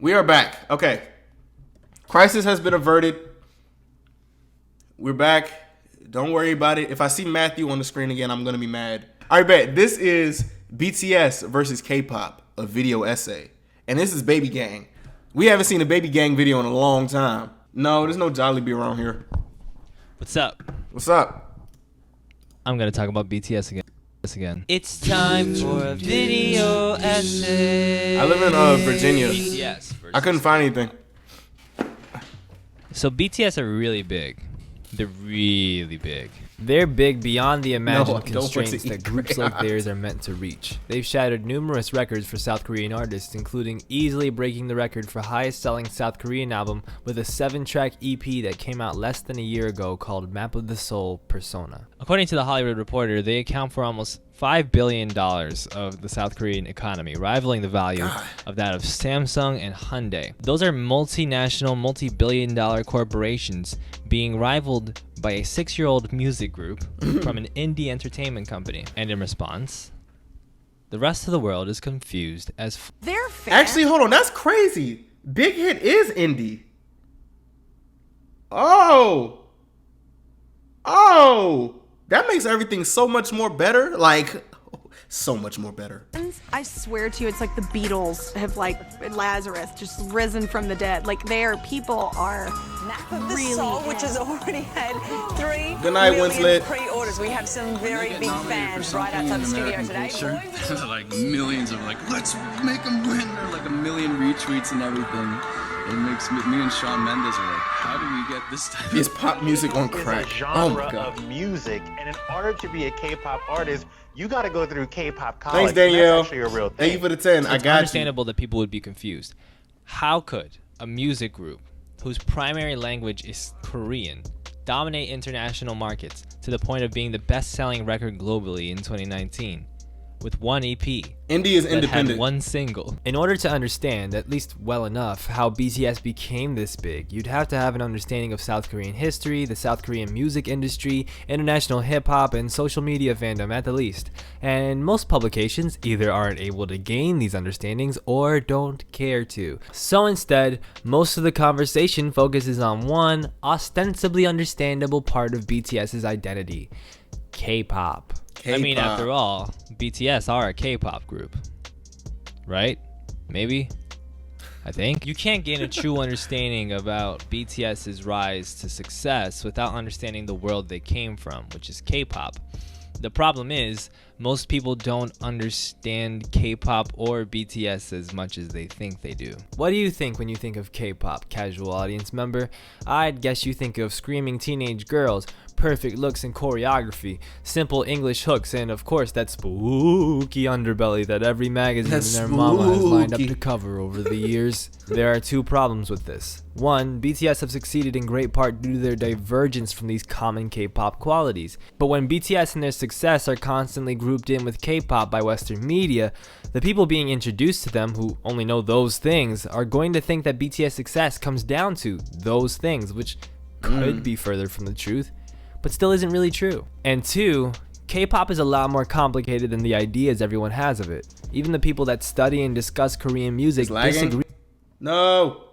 We are back. Okay. Crisis has been averted. We're back. Don't worry about it. If I see Matthew on the screen again, I'm going to be mad. All right, bet. This is BTS versus K-pop, a video essay. And this is Baby Gang. We haven't seen a Baby Gang video in a long time. No, there's no Jollibee around here. What's up? What's up? I'm going to talk about BTS again. It's time for a video essay. I live in Virginia. BTS. I couldn't find anything. So BTS are really big. They're really big. They're big beyond the imagined No, constraints that groups like theirs are meant to reach. They've shattered numerous records for South Korean artists, including easily breaking the record for highest selling South Korean album with a 7-track EP that came out less than a year ago called Map of the Soul Persona. According to The Hollywood Reporter, they account for almost $5 billion of the South Korean economy, rivaling the value of that of Samsung and Hyundai. Those are multinational, multi-billion-dollar corporations being rivaled by a 6-year-old music group from an indie entertainment company. And in response, the rest of the world is confused as They're fair. Actually, hold on. That's crazy. Big Hit is indie. Oh. That makes everything so much more better. Like, so much more better. I swear to you, it's like the Beatles have, like, Lazarus just risen from the dead. Like, people are Map of the really Soul, which has already had 3 Good night, million Winslet. pre-orders. We have some very big fans right outside the studio today. There's like millions of let's make them win. Or like a million retweets and everything. It makes me and Shawn Mendes are like, how do we get this type It's pop music on crack. Is a Oh genre my god. of music, and in order to be a K-pop artist, you got to go through K-pop college. Thanks, Danielle. That's actually a real thing. Thank you for the 10. I It's got you. understandable that people would be confused. How could a music group whose primary language is Korean dominate international markets to the point of being the best-selling record globally in 2019 with one EP Indie is that independent. had one single? In order to understand, at least well enough, how BTS became this big, you'd have to have an understanding of South Korean history, the South Korean music industry, international hip-hop, and social media fandom at the least. And most publications either aren't able to gain these understandings or don't care to. So instead, most of the conversation focuses on one ostensibly understandable part of BTS's identity: K-pop. I mean, K-pop. after all, BTS are a K-pop group, right? Maybe? I think. You can't gain a true understanding about BTS's rise to success without understanding the world they came from, which is K-pop. The problem is, most people don't understand K-pop or BTS as much as they think they do. What do you think when you think of K-pop, casual audience member? I'd guess you think of screaming teenage girls, perfect looks and choreography, simple English hooks, and of course that spooky underbelly that every magazine and their mama has lined up to cover over the years. There are two problems with this. One, BTS have succeeded in great part due to their divergence from these common K-pop qualities. But when BTS and their success are constantly grouped in with K-pop by Western media, the people being introduced to them who only know those things are going to think that BTS success comes down to those things, which could be further from the truth, but still isn't really true. And two, K-pop is a lot more complicated than the ideas everyone has of it. Even the people that study and discuss Korean music It's lagging? disagree No.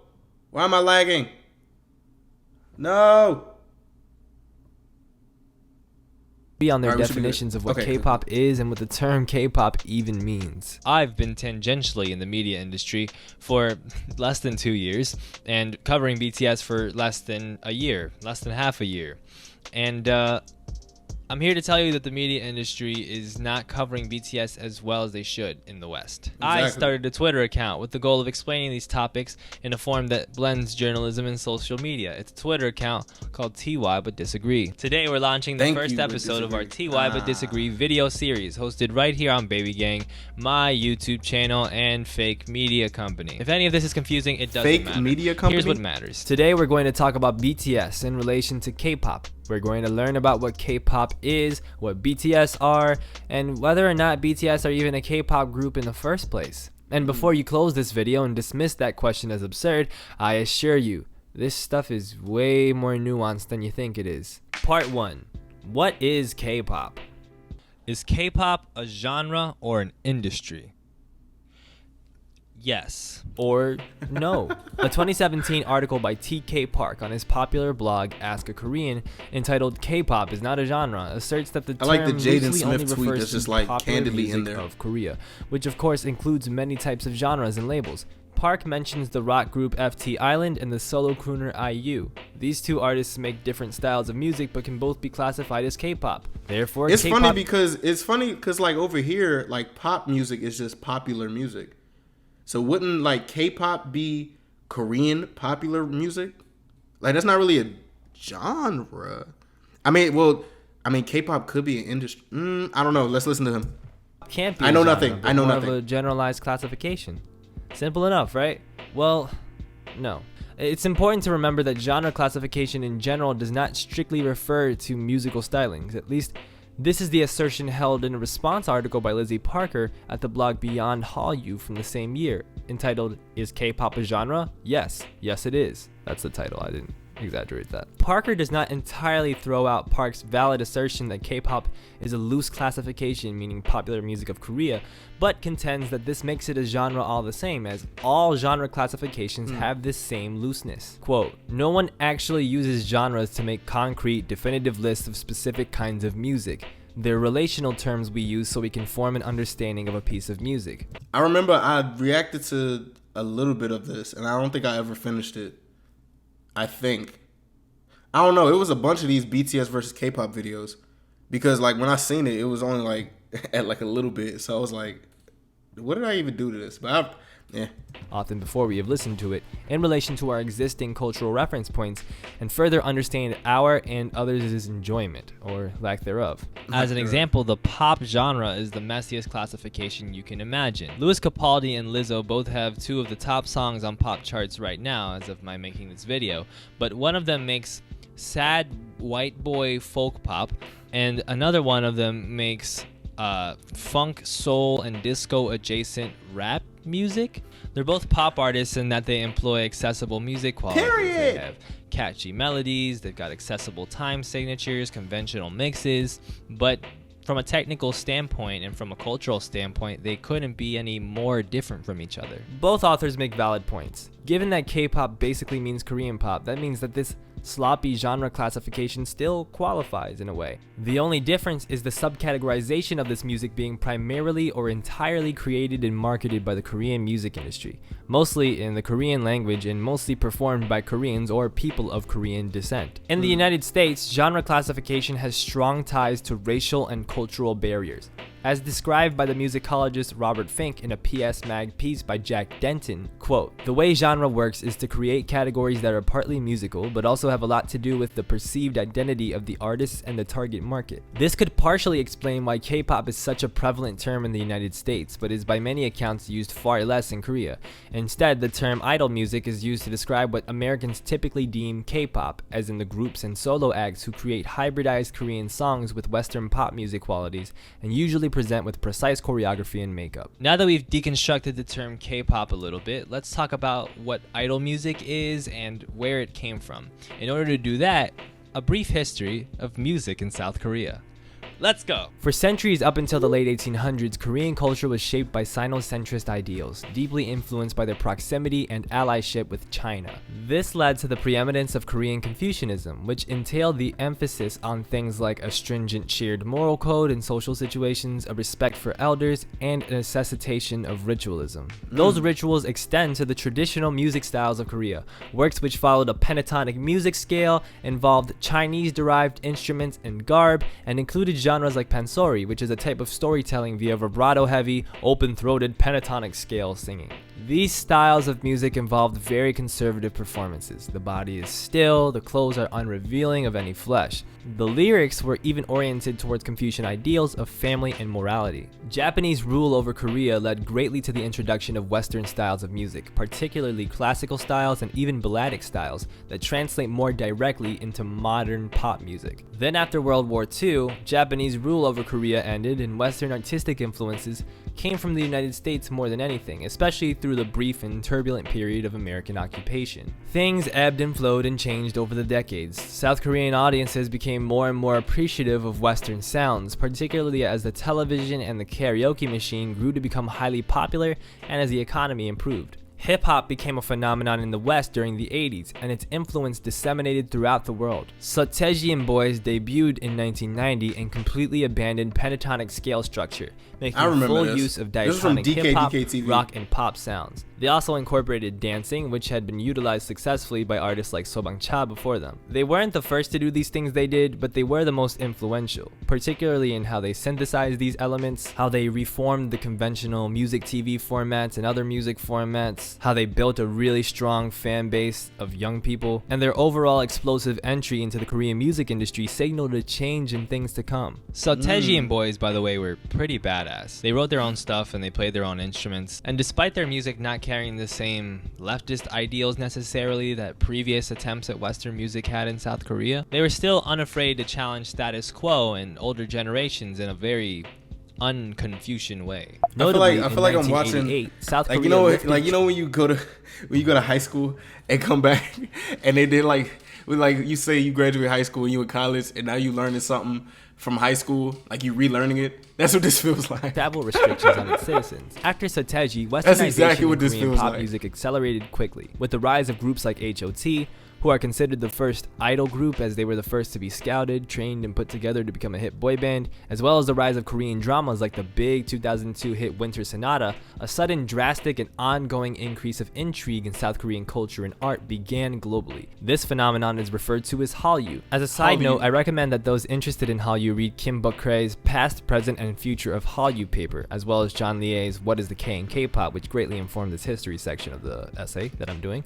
Why am I lagging? No. on their Alright, we should be good. definitions of what Okay. K-pop is and what the term K-pop even means. I've been tangentially in the media industry for less than 2 years and covering BTS for less than half a year. And I'm here to tell you that the media industry is not covering BTS as well as they should in the West. I Exactly. started a Twitter account with the goal of explaining these topics in a form that blends journalism and social media. It's a Twitter account called TY But Disagree. Today we're launching the Thank first you, but episode of our disagree. TY But Disagree video series, hosted right here on Baby Gang, my YouTube channel, and Fake Media Company. If any of this is confusing, it doesn't Fake matter. Media Company? Here's what matters. Today we're going to talk about BTS in relation to K-pop. We're going to learn about what K-pop is, what BTS are, and whether or not BTS are even a K-pop group in the first place. And before you close this video and dismiss that question as absurd, I assure you, this stuff is way more nuanced than you think it is. Part 1. What is K-pop? Is K-pop a genre or an industry? Yes. Or no. A 2017 article by TK Park on his popular blog Ask a Korean entitled K-pop is not a genre asserts that the term like the Jaden loosely Smith only tweet refers that's just to like popular candidly in music there. of Korea, which of course includes many types of genres and labels. Park mentions the rock group FT Island and the solo crooner IU. These two artists make different styles of music but can both be classified as K-pop. Therefore, It's K-pop funny because like over here, like pop music is just popular music. So wouldn't like K-pop be Korean popular music? Like that's not really a genre. I mean, K-pop could be an industry. I don't know. Let's listen to him. can't be I a know genre, nothing. but I know more nothing. of a generalized classification. Simple enough, right? Well, no. It's important to remember that genre classification in general does not strictly refer to musical stylings. At least, this is the assertion held in a response article by Lizzie Parker at the blog Beyond Hallyu from the same year, entitled, Is K-pop a genre? Yes. Yes, it is. That's the title. I didn't exaggerate that. Parker does not entirely throw out Park's valid assertion that K-pop is a loose classification meaning popular music of Korea, but contends that this makes it a genre all the same, as all genre classifications have this same looseness. Quote, no one actually uses genres to make concrete, definitive lists of specific kinds of music. They're relational terms we use so we can form an understanding of a piece of music. I remember I reacted to a little bit of this, and I don't think I ever finished it. I think. I don't know. It was a bunch of these BTS versus K-pop videos. Because, like, when I seen it, it was only, like, at, like, a little bit. So I was like, what did I even do to this? But often before we have listened to it, in relation to our existing cultural reference points, and further understand our and others' enjoyment, or lack thereof. As an example, the pop genre is the messiest classification you can imagine. Louis Capaldi and Lizzo both have two of the top songs on pop charts right now, as of my making this video, but one of them makes sad white boy folk pop, and another one of them makes funk, soul, and disco adjacent rap music. They're both pop artists in that they employ accessible music qualities. Period. They have catchy melodies, they've got accessible time signatures, conventional mixes, but from a technical standpoint and from a cultural standpoint, they couldn't be any more different from each other. Both authors make valid points. Given that K-pop basically means Korean pop, that means that this sloppy genre classification still qualifies in a way. The only difference is the subcategorization of this music being primarily or entirely created and marketed by the Korean music industry, mostly in the Korean language and mostly performed by Koreans or people of Korean descent. In the United States, genre classification has strong ties to racial and cultural barriers. As described by the musicologist Robert Fink in a PS Mag piece by Jack Denton, quote, the way genre works is to create categories that are partly musical, but also have a lot to do with the perceived identity of the artists and the target market. This could partially explain why K-pop is such a prevalent term in the United States, but is by many accounts used far less in Korea. Instead, the term idol music is used to describe what Americans typically deem K-pop, as in the groups and solo acts who create hybridized Korean songs with Western pop music qualities, and usually present with precise choreography and makeup. Now that we've deconstructed the term K-pop a little bit, let's talk about what idol music is and where it came from. In order to do that, a brief history of music in South Korea. Let's go! For centuries up until the late 1800s, Korean culture was shaped by Sino-centrist ideals, deeply influenced by their proximity and allyship with China. This led to the preeminence of Korean Confucianism, which entailed the emphasis on things like a stringent shared moral code in social situations, a respect for elders, and a necessitation of ritualism. Those rituals extend to the traditional music styles of Korea. Works which followed a pentatonic music scale, involved Chinese-derived instruments and garb, and included genres like pansori, which is a type of storytelling via vibrato-heavy, open-throated pentatonic scale singing. These styles of music involved very conservative performances. The body is still, the clothes are unrevealing of any flesh. The lyrics were even oriented towards Confucian ideals of family and morality. Japanese rule over Korea led greatly to the introduction of Western styles of music, particularly classical styles and even balladic styles that translate more directly into modern pop music. Then after World War II, Japanese Japanese rule over Korea ended and Western artistic influences came from the United States more than anything, especially through the brief and turbulent period of American occupation. Things ebbed and flowed and changed over the decades. South Korean audiences became more and more appreciative of Western sounds, particularly as the television and the karaoke machine grew to become highly popular and as the economy improved. Hip-hop became a phenomenon in the West during the 80s, and its influence disseminated throughout the world. Soteji and Boys debuted in 1990 and completely abandoned pentatonic scale structure, making full use of diatonic hip-hop, rock, and pop sounds. They also incorporated dancing, which had been utilized successfully by artists like Sobang-cha before them. They weren't the first to do these things they did, but they were the most influential, particularly in how they synthesized these elements, how they reformed the conventional music TV formats and other music formats, how they built a really strong fan base of young people, and their overall explosive entry into the Korean music industry signaled a change in things to come. Soteji and Boys, by the way, were pretty badass. They wrote their own stuff and they played their own instruments, and despite their music not carrying the same leftist ideals necessarily that previous attempts at Western music had in South Korea, they were still unafraid to challenge status quo and older generations in a very un-Confucian way. Notably, I feel like I'm watching South like Korea you know when you go to high school and come back and they did like you say you graduate high school and you in college and now you learning something from high school, like you relearning it. That's what this feels like. Travel restrictions on its citizens. After Soteji, Westernization of Korean pop music accelerated quickly, with the rise of groups like HOT, who are considered the first idol group as they were the first to be scouted, trained, and put together to become a hit boy band, as well as the rise of Korean dramas like the big 2002 hit Winter Sonata. A sudden, drastic, and ongoing increase of intrigue in South Korean culture and art began globally. This phenomenon is referred to as Hallyu. As a side note, I recommend that those interested in Hallyu read Kim Buk-rae's Past, Present, and Future of Hallyu paper, as well as John Lie's What is the K in K-pop, which greatly informed this history section of the essay that I'm doing.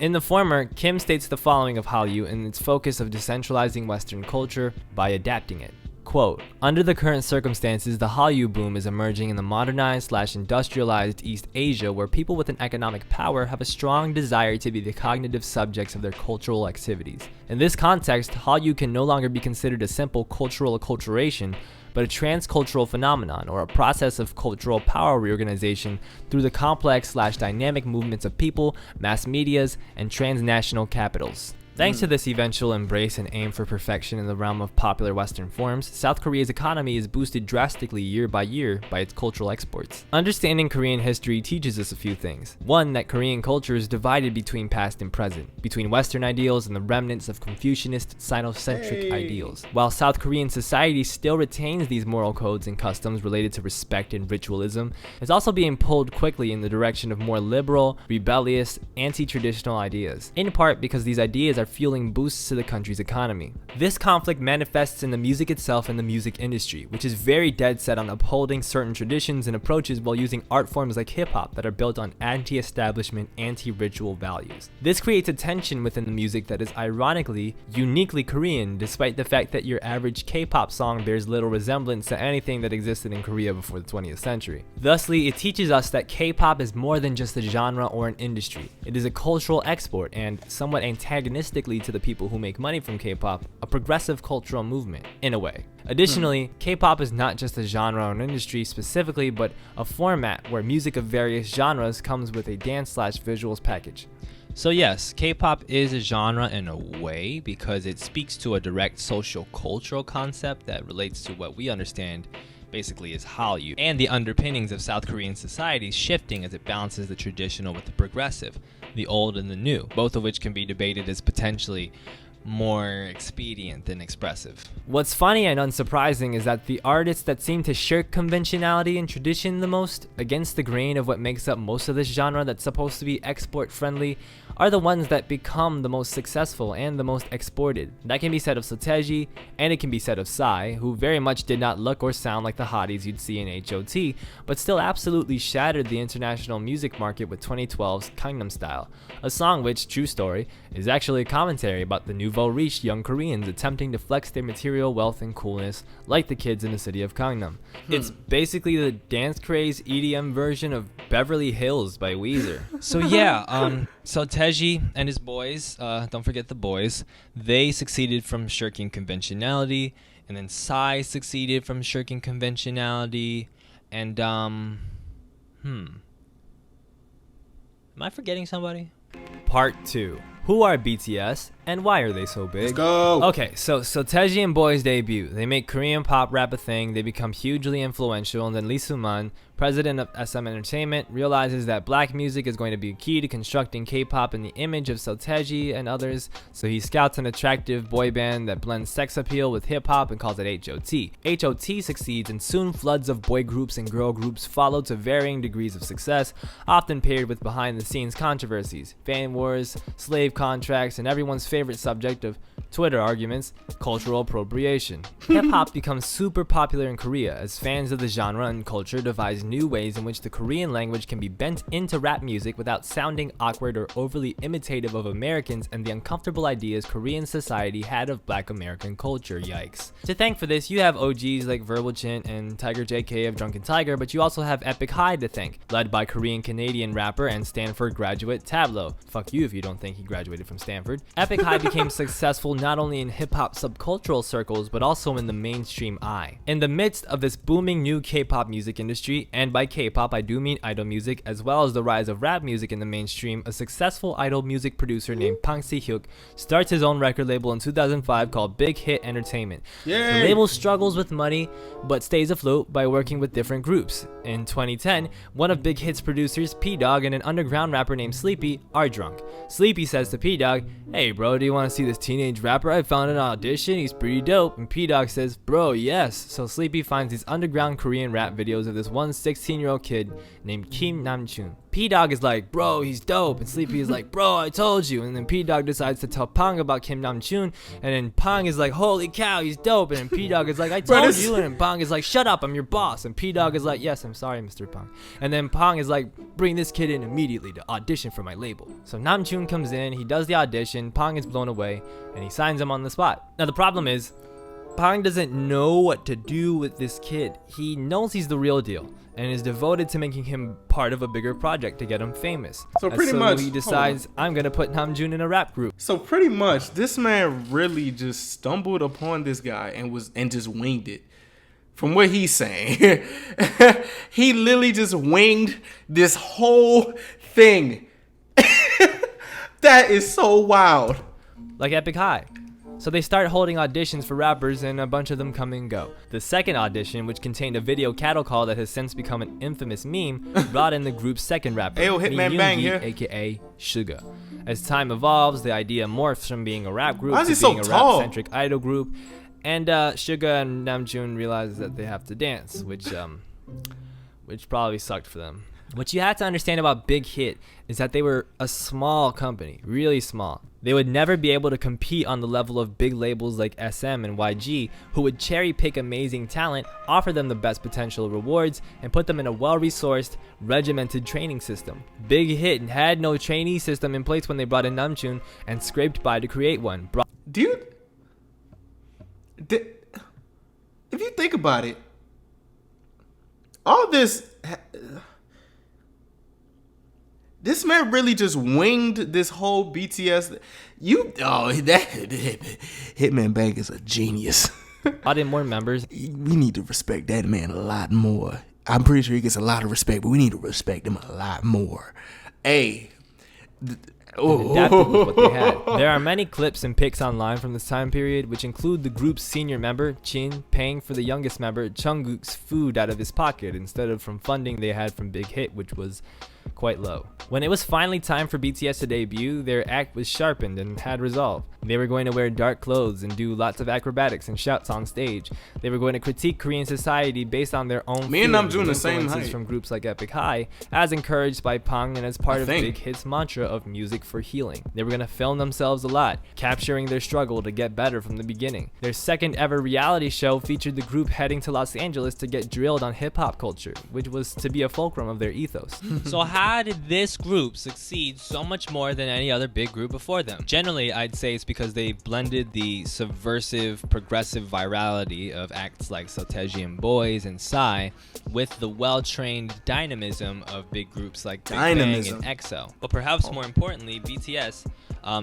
In the former, Kim states the following of Hallyu and its focus of decentralizing Western culture by adapting it. Quote, under the current circumstances, the Hallyu boom is emerging in the modernized/industrialized East Asia, where people with an economic power have a strong desire to be the cognitive subjects of their cultural activities. In this context, Hallyu can no longer be considered a simple cultural acculturation, but a transcultural phenomenon, or a process of cultural power reorganization through the complex/dynamic movements of people, mass medias, and transnational capitals. Thanks to this eventual embrace and aim for perfection in the realm of popular Western forms, South Korea's economy is boosted drastically year by year by its cultural exports. Understanding Korean history teaches us a few things. One, that Korean culture is divided between past and present, between Western ideals and the remnants of Confucianist, Sinocentric ideals. While South Korean society still retains these moral codes and customs related to respect and ritualism, it's also being pulled quickly in the direction of more liberal, rebellious, anti-traditional ideas, in part because these ideas are fueling boosts to the country's economy. This conflict manifests in the music itself and the music industry, which is very dead set on upholding certain traditions and approaches while using art forms like hip-hop that are built on anti-establishment, anti-ritual values. This creates a tension within the music that is ironically, uniquely Korean, despite the fact that your average K-pop song bears little resemblance to anything that existed in Korea before the 20th century. Thusly, it teaches us that K-pop is more than just a genre or an industry. It is a cultural export and, somewhat antagonistically to the people who make money from K-pop, a progressive cultural movement, in a way. Additionally, K-pop is not just a genre or an industry specifically, but a format where music of various genres comes with a dance/visuals package. So yes, K-pop is a genre in a way because it speaks to a direct social cultural concept that relates to what we understand basically is Hallyu, and the underpinnings of South Korean society shifting as it balances the traditional with the progressive, the old and the new, both of which can be debated as potentially more expedient than expressive. What's funny and unsurprising is that the artists that seem to shirk conventionality and tradition the most, against the grain of what makes up most of this genre that's supposed to be export friendly, are the ones that become the most successful and the most exported. That can be said of Soteji, and it can be said of Psy, who very much did not look or sound like the hotties you'd see in HOT, but still absolutely shattered the international music market with 2012's Gangnam Style, a song which, true story, is actually a commentary about the nouveau riche young Koreans attempting to flex their material wealth and coolness like the kids in the city of Gangnam. It's basically the dance craze EDM version of Beverly Hills by Weezer. So yeah, Soteji and his boys, don't forget the boys, they succeeded from shirking conventionality And then Psy succeeded from shirking conventionality. And, am I forgetting somebody? Part 2. Who are BTS and why are they so big? Let's go. Okay, so Taeji and Boys debut. They make Korean pop rap a thing. They become hugely influential, and then Lee Soo-man, president of SM Entertainment, realizes that black music is going to be key to constructing K-pop in the image of Taeji and others. So he scouts an attractive boy band that blends sex appeal with hip-hop and calls it HOT. HOT succeeds, and soon floods of boy groups and girl groups follow to varying degrees of success, often paired with behind-the-scenes controversies, fan wars, slave contracts, and everyone's favorite subject of Twitter arguments, cultural appropriation. Hip-hop becomes super popular in Korea as fans of the genre and culture devise new ways in which the Korean language can be bent into rap music without sounding awkward or overly imitative of Americans and the uncomfortable ideas Korean society had of black American culture. Yikes. To thank for this, you have OGs like Verbal Chint and Tiger JK of Drunken Tiger, but you also have Epic High to thank, led by Korean-Canadian rapper and Stanford graduate Tableau. Fuck you if you don't think he graduated from Stanford. Epic High became successful not only in hip-hop subcultural circles, but also in the mainstream eye. In the midst of this booming new K-pop music industry, and by K-pop I do mean idol music, as well as the rise of rap music in the mainstream, a successful idol music producer named Pang Si-hyuk starts his own record label in 2005 called Big Hit Entertainment. Yay. The label struggles with money, but stays afloat by working with different groups. In 2010, one of Big Hit's producers, P-Dog, and an underground rapper named Sleepy are drunk. Sleepy says to P-Dog, "Hey bro, do you want to see this teenage rapper I found an audition? He's pretty dope." And P-Dog says, "Bro, yes." So Sleepy finds these underground Korean rap videos of this one 16-year-old kid named Kim Namjoon. P-Dog is like, "Bro, he's dope." And Sleepy is like, "Bro, I told you." And then P-Dog decides to tell Pang about Kim Namjoon. And then Pang is like, "Holy cow, he's dope." And then P-Dog is like, "I told you." And then Pang is like, "Shut up, I'm your boss." And P-Dog is like, "Yes, I'm sorry, Mr. Pang." And then Pang is like, "Bring this kid in immediately to audition for my label." So Namjoon comes in, he does the audition, Pang is blown away, and he signs him on the spot. Now the problem is, Pang doesn't know what to do with this kid. He knows he's the real deal and is devoted to making him part of a bigger project to get him famous. So pretty much, he decides, I'm gonna put Namjoon in a rap group. So pretty much, this man really just stumbled upon this guy and just winged it. From what he's saying, he literally just winged this whole thing. That is so wild. Like Epic High. So they start holding auditions for rappers, and a bunch of them come and go. The second audition, which contained a video cattle call that has since become an infamous meme, brought in the group's second rapper, Ayo, Hitman Bang here, aka Suga. As time evolves, the idea morphs from being a rap group to being so a tall? rap-centric idol group, and Suga and Namjoon realize that they have to dance, which probably sucked for them. What you have to understand about Big Hit is that they were a small company, really small. They would never be able to compete on the level of big labels like SM and YG, who would cherry pick amazing talent, offer them the best potential rewards, and put them in a well-resourced, regimented training system. Big Hit had no trainee system in place when they brought in Namjoon and scraped by to create one. Dude, if you think about it, all this man really just winged this whole BTS. That Hitman Bang is a genius. Brought in more members. We need to respect that man a lot more. I'm pretty sure he gets a lot of respect, but we need to respect him a lot more. Hey. Adapted with what they had. There are many clips and pics online from this time period, which include the group's senior member, Jin, paying for the youngest member, Jungkook's food out of his pocket instead of from funding they had from Big Hit, which was quite low. When it was finally time for BTS to debut, their act was sharpened and had resolve. They were going to wear dark clothes and do lots of acrobatics and shouts on stage. They were going to critique Korean society based on their own Me and Namjoon the same influences height. from groups like Epic High, as encouraged by Pang and as part of Big Hit's mantra of music for healing. They were going to film themselves a lot, capturing their struggle to get better from the beginning. Their second ever reality show featured the group heading to Los Angeles to get drilled on hip-hop culture, which was to be a fulcrum of their ethos. So how did this group succeed so much more than any other big group before them? Generally, I'd say it's because they blended the subversive, progressive virality of acts like Taeji and Boys and Psy with the well-trained dynamism of big groups like Big Bang and EXO. But perhaps more importantly, BTS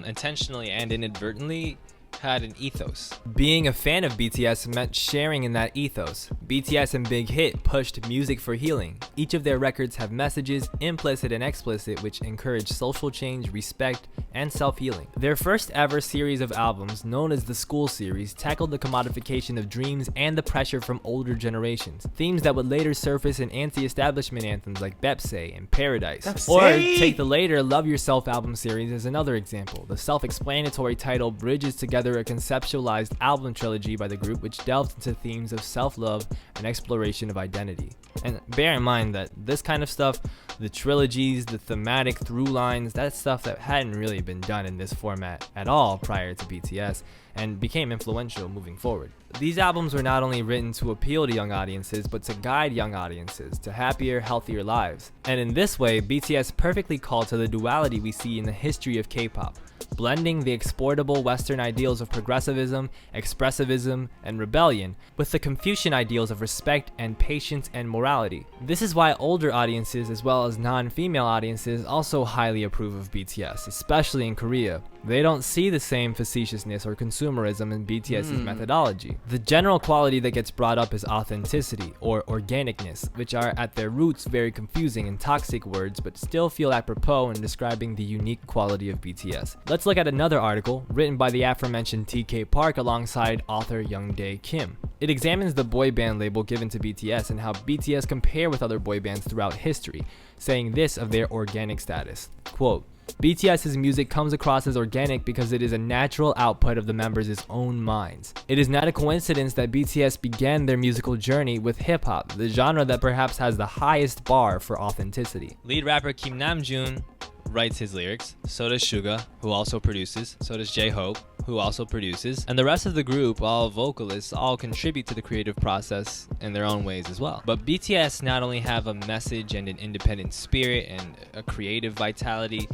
intentionally and inadvertently had an ethos. Being a fan of BTS meant sharing in that ethos. BTS and Big Hit pushed music for healing. Each of their records have messages, implicit and explicit, which encourage social change, respect, and self-healing. Their first ever series of albums, known as the School Series, tackled the commodification of dreams and the pressure from older generations, themes that would later surface in anti-establishment anthems like Bepse and Paradise. Or take the later Love Yourself album series as another example. The self-explanatory title bridges together a conceptualized album trilogy by the group which delved into themes of self-love and exploration of identity. And bear in mind that this kind of stuff, the trilogies, the thematic through lines, that's stuff that hadn't really been done in this format at all prior to BTS, and became influential moving forward. These albums were not only written to appeal to young audiences, but to guide young audiences to happier, healthier lives. And in this way, BTS perfectly called to the duality we see in the history of K-pop, blending the exportable Western ideals of progressivism, expressivism, and rebellion with the Confucian ideals of respect and patience and morality. This is why older audiences as well as non-female audiences also highly approve of BTS, especially in Korea. They don't see the same facetiousness or consumerism in BTS's methodology. The general quality that gets brought up is authenticity or organicness, which are at their roots very confusing and toxic words but still feel apropos in describing the unique quality of BTS. Let's look at another article written by the aforementioned TK Park alongside author Youngdae Kim. It examines the boy band label given to BTS and how BTS compare with other boy bands throughout history, saying this of their organic status. Quote, BTS's music comes across as organic because it is a natural output of the members' own minds. It is not a coincidence that BTS began their musical journey with hip-hop, the genre that perhaps has the highest bar for authenticity. Lead rapper Kim Namjoon writes his lyrics, so does Suga, who also produces, so does J-Hope, who also produces, and the rest of the group, all vocalists, all contribute to the creative process in their own ways as well. But BTS not only have a message and an independent spirit and a creative vitality,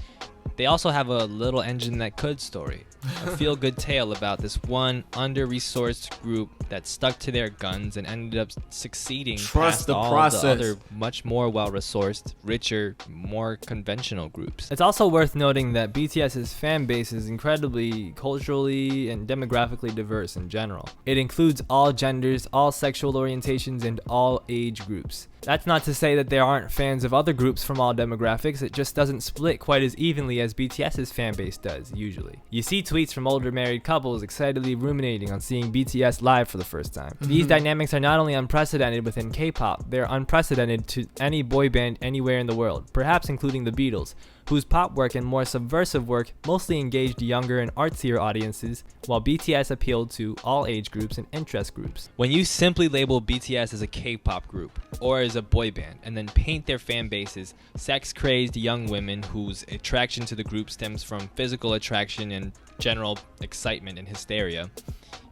they also have a little engine that could story. A feel-good tale about this one under-resourced group that stuck to their guns and ended up succeeding past all the other much more well-resourced, richer, more conventional groups. It's also worth noting that BTS's fan base is incredibly culturally and demographically diverse in general. It includes all genders, all sexual orientations, and all age groups. That's not to say that there aren't fans of other groups from all demographics, it just doesn't split quite as evenly as BTS's fan base does, usually. You see tweets from older married couples excitedly ruminating on seeing BTS live for the first time. These dynamics are not only unprecedented within K-pop, they're unprecedented to any boy band anywhere in the world, perhaps including the Beatles, whose pop work and more subversive work mostly engaged younger and artsier audiences, while BTS appealed to all age groups and interest groups. When you simply label BTS as a K-pop group or as a boy band and then paint their fan bases sex-crazed young women whose attraction to the group stems from physical attraction and general excitement and hysteria,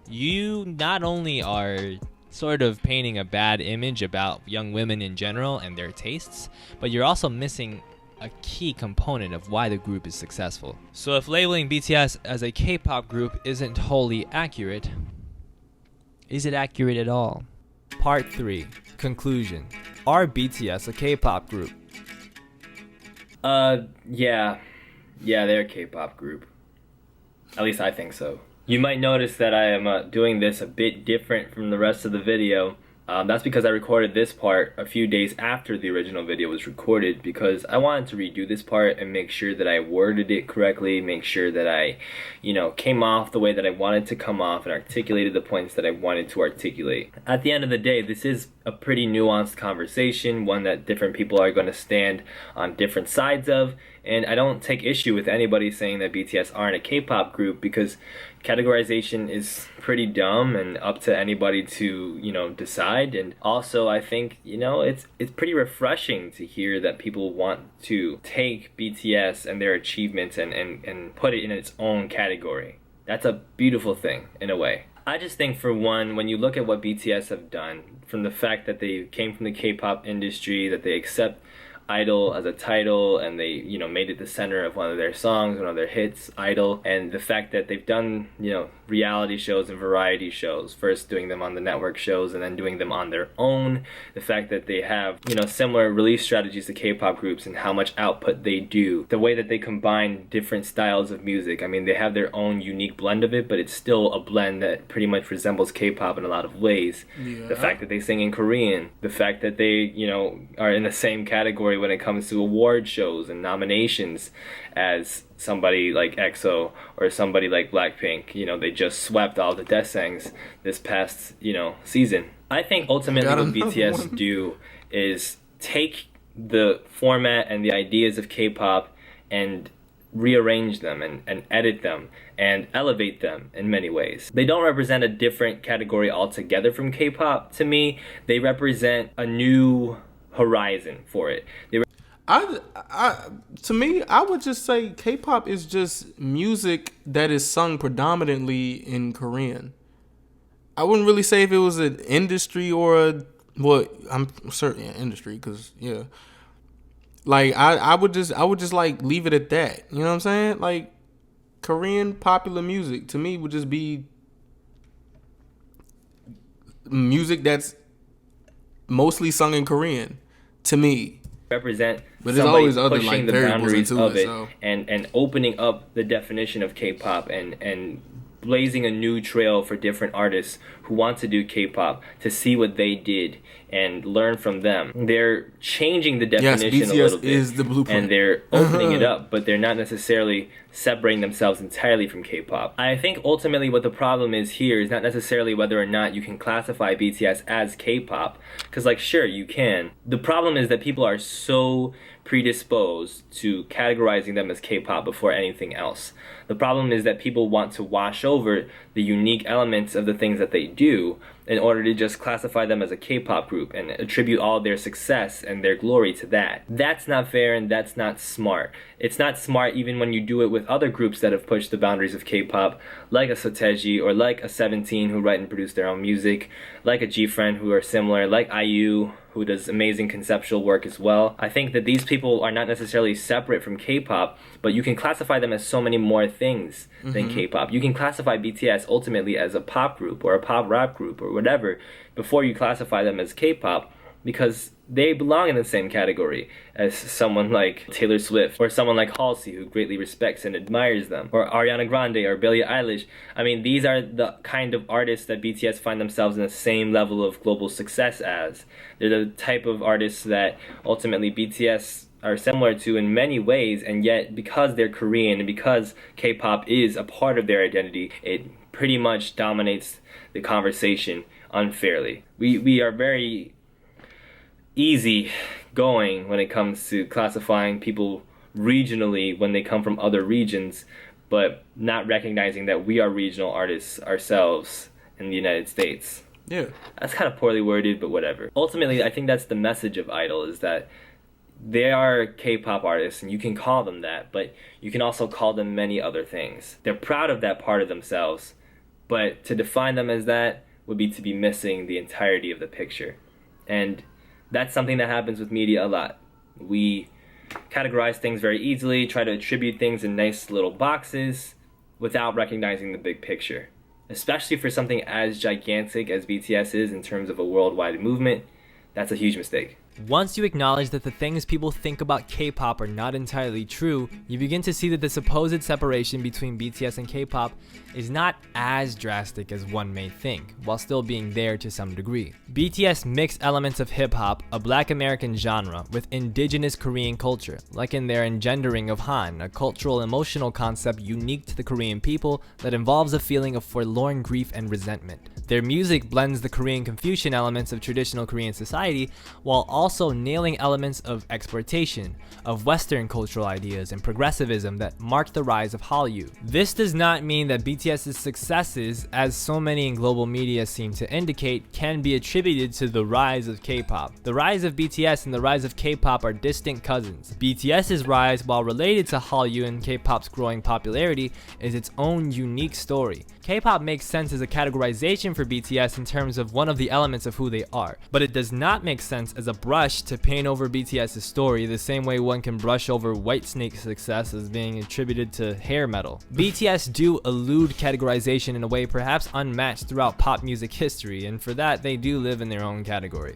you not only are sort of painting a bad image about young women in general and their tastes, but you're also missing a key component of why the group is successful. So if labeling BTS as a K-pop group isn't wholly accurate, is it accurate at all? Part 3. Conclusion. Are BTS a K-pop group? Yeah, they're a K-pop group. At least I think so. You might notice that I am doing this a bit different from the rest of the video. That's because I recorded this part a few days after the original video was recorded, because I wanted to redo this part and make sure that I worded it correctly, make sure that I, came off the way that I wanted to come off and articulated the points that I wanted to articulate. At the end of the day, this is a pretty nuanced conversation, one that different people are going to stand on different sides of, and I don't take issue with anybody saying that BTS aren't a K-pop group, because categorization is pretty dumb and up to anybody to, decide. And also I think, it's pretty refreshing to hear that people want to take BTS and their achievements and put it in its own category. That's a beautiful thing in a way. I just think, for one, when you look at what BTS have done, from the fact that they came from the K-pop industry, that they accept Idol as a title, and they, you know, made it the center of one of their songs, one of their hits, Idol. And the fact that they've done, you know, reality shows and variety shows, first doing them on the network shows and then doing them on their own. The fact that they have, you know, similar release strategies to K-pop groups and how much output they do. The way that they combine different styles of music. I mean, they have their own unique blend of it, but it's still a blend that pretty much resembles K-pop in a lot of ways. Yeah. The fact that they sing in Korean. The fact that they, you know, are in the same category when it comes to award shows and nominations as somebody like EXO or somebody like Blackpink. You know, they just swept all the Daesangs this past, you know, season. I think ultimately what BTS do is take the format and the ideas of K-pop and rearrange them and edit them and elevate them in many ways. They don't represent a different category altogether from K-pop to me. They represent a new horizon for it. To me, I would just say K-pop is just music that is sung predominantly in Korean. I wouldn't really say if it was an industry or I'm certain industry, because yeah. Like I would just like leave it at that. You know what I'm saying? Like Korean popular music to me would just be music that's mostly sung in Korean to me. Represent but there's always other pushing like the variables boundaries into of it, so. and opening up the definition of K-pop and blazing a new trail for different artists who want to do K-pop to see what they did and learn from them. They're changing the definition a little bit, is the blueprint. and they're opening it up, but they're not necessarily separating themselves entirely from K-pop. I think ultimately what the problem is here is not necessarily whether or not you can classify BTS as K-pop, because like sure you can. The problem is that people are so predisposed to categorizing them as K-pop before anything else. The problem is that people want to wash over the unique elements of the things that they do in order to just classify them as a K-pop group and attribute all their success and their glory to that. That's not fair and that's not smart. It's not smart even when you do it with other groups that have pushed the boundaries of K-pop, like a Soteji or like a 17 who write and produce their own music, like a G-Friend who are similar, like IU who does amazing conceptual work as well. I think that these people are not necessarily separate from K-pop, but you can classify them as so many more things than K-pop. You can classify BTS ultimately as a pop group or a pop rap group or whatever before you classify them as K-pop, because they belong in the same category as someone like Taylor Swift or someone like Halsey, who greatly respects and admires them, or Ariana Grande or Billie Eilish. I mean, these are the kind of artists that BTS find themselves in the same level of global success as. They're the type of artists that ultimately BTS are similar to in many ways, and yet because they're Korean and because K-pop is a part of their identity, it pretty much dominates the conversation unfairly. We are very easy going when it comes to classifying people regionally when they come from other regions, but not recognizing that we are regional artists ourselves in the United States. Yeah. That's kind of poorly worded, but whatever. Ultimately, I think that's the message of Idol, is that they are K-pop artists, and you can call them that, but you can also call them many other things. They're proud of that part of themselves, but to define them as that would be to be missing the entirety of the picture. And that's something that happens with media a lot. We categorize things very easily, try to attribute things in nice little boxes without recognizing the big picture. Especially for something as gigantic as BTS is in terms of a worldwide movement, that's a huge mistake. Once you acknowledge that the things people think about K-pop are not entirely true, you begin to see that the supposed separation between BTS and K-pop is not as drastic as one may think, while still being there to some degree. BTS mixed elements of hip-hop, a Black American genre, with indigenous Korean culture, like in their engendering of Han, a cultural emotional concept unique to the Korean people that involves a feeling of forlorn grief and resentment. Their music blends the Korean Confucian elements of traditional Korean society, while also nailing elements of exportation, of Western cultural ideas and progressivism that marked the rise of Hallyu. This does not mean that BTS's successes, as so many in global media seem to indicate, can be attributed to the rise of K-pop. The rise of BTS and the rise of K-pop are distant cousins. BTS's rise, while related to Hallyu and K-pop's growing popularity, is its own unique story. K-pop makes sense as a categorization for BTS in terms of one of the elements of who they are, but it does not make sense as a broad rush to paint over BTS's story the same way one can brush over Whitesnake's success as being attributed to hair metal. BTS do elude categorization in a way perhaps unmatched throughout pop music history, and for that they do live in their own category.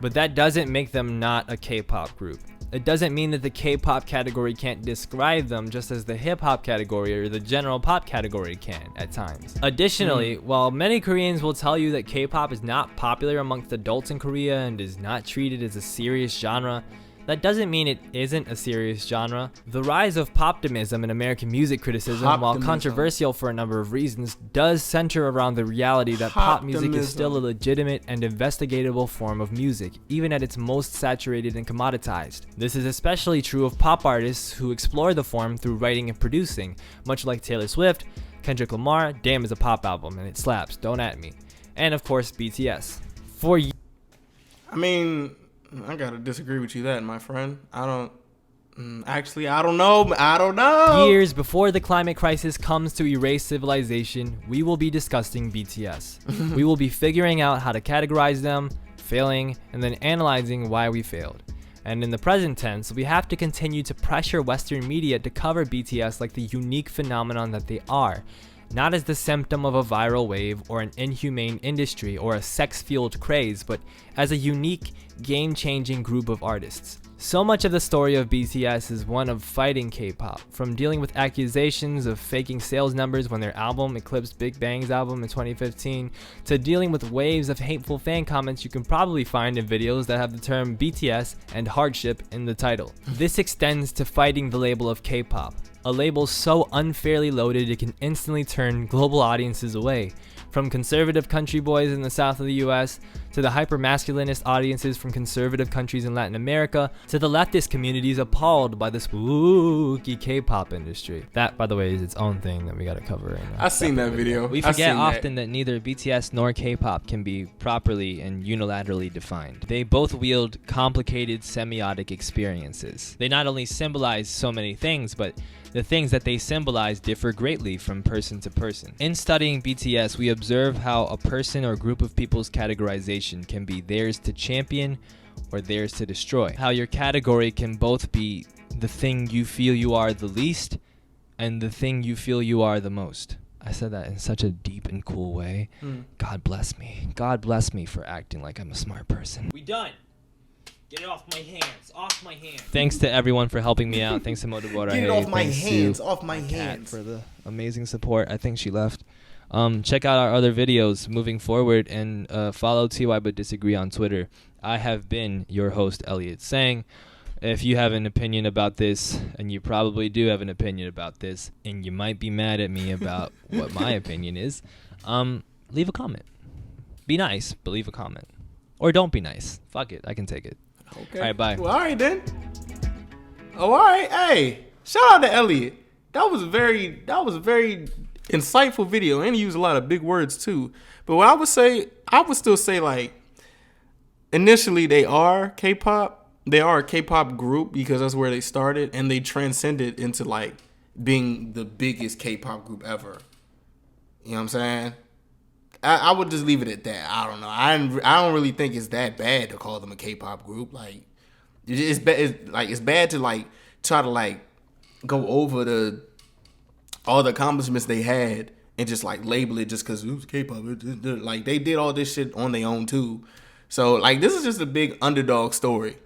But that doesn't make them not a K-pop group. It doesn't mean that the K-pop category can't describe them just as the hip-hop category or the general pop category can at times. Additionally, while many Koreans will tell you that K-pop is not popular amongst adults in Korea and is not treated as a serious genre, that doesn't mean it isn't a serious genre. The rise of poptimism in American music criticism, while controversial for a number of reasons, does center around the reality that pop music is still a legitimate and investigatable form of music, even at its most saturated and commoditized. This is especially true of pop artists who explore the form through writing and producing, much like Taylor Swift, Kendrick Lamar. Damn is a pop album and it slaps, don't at me. And of course BTS. I gotta disagree with you that, my friend. I don't know. Years before the climate crisis comes to erase civilization, we will be discussing BTS. We will be figuring out how to categorize them, failing, and then analyzing why we failed. And in the present tense, we have to continue to pressure Western media to cover BTS like the unique phenomenon that they are. Not as the symptom of a viral wave or an inhumane industry or a sex-fueled craze, but as a unique, game-changing group of artists. So much of the story of BTS is one of fighting K-pop, from dealing with accusations of faking sales numbers when their album eclipsed Big Bang's album in 2015, to dealing with waves of hateful fan comments you can probably find in videos that have the term BTS and hardship in the title. This extends to fighting the label of K-pop, a label so unfairly loaded it can instantly turn global audiences away. From conservative country boys in the south of the US, to the hyper-masculinist audiences from conservative countries in Latin America, to the leftist communities appalled by the spooky K-pop industry. That, by the way, is its own thing that we gotta cover right now. I've seen that video. We forget often that neither BTS nor K-pop can be properly and unilaterally defined. They both wield complicated semiotic experiences. They not only symbolize so many things, but the things that they symbolize differ greatly from person to person. In studying BTS, we observe how a person or group of people's categorization can be theirs to champion or theirs to destroy. How your category can both be the thing you feel you are the least and the thing you feel you are the most. I said that in such a deep and cool way. God bless me. God bless me for acting like I'm a smart person. We done. Get it off my hands. Off my hands. Thanks to everyone for helping me out. Thanks to Motivora. Get it off my hands. Off my hands. For the amazing support. I think she left. Check out our other videos moving forward and follow TY But Disagree on Twitter. I have been your host, Elliot Sang. If you have an opinion about this, and you probably do have an opinion about this, and you might be mad at me about what my opinion is, leave a comment. Be nice, but leave a comment. Or don't be nice. Fuck it. I can take it. Okay. All right, bye. Well, all right then. Oh, all right. Hey, shout out to Elliot. That was a very insightful video, and he used a lot of big words too. But what I would still say like, initially they are K-pop. They are a K-pop group because that's where they started, and they transcended into like being the biggest K-pop group ever. You know what I'm saying? I would just leave it at that. I don't know. I don't really think it's that bad to call them a K-pop group. Like, it's bad to like try to like go over all the accomplishments they had and just like label it just because it was K-pop. Like, they did all this shit on their own too. So like, this is just a big underdog story.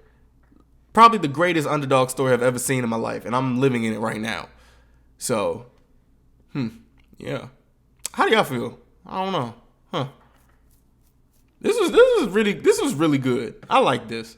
Probably the greatest underdog story I've ever seen in my life, and I'm living in it right now. So, yeah. How do y'all feel? I don't know. This was really good. I like this.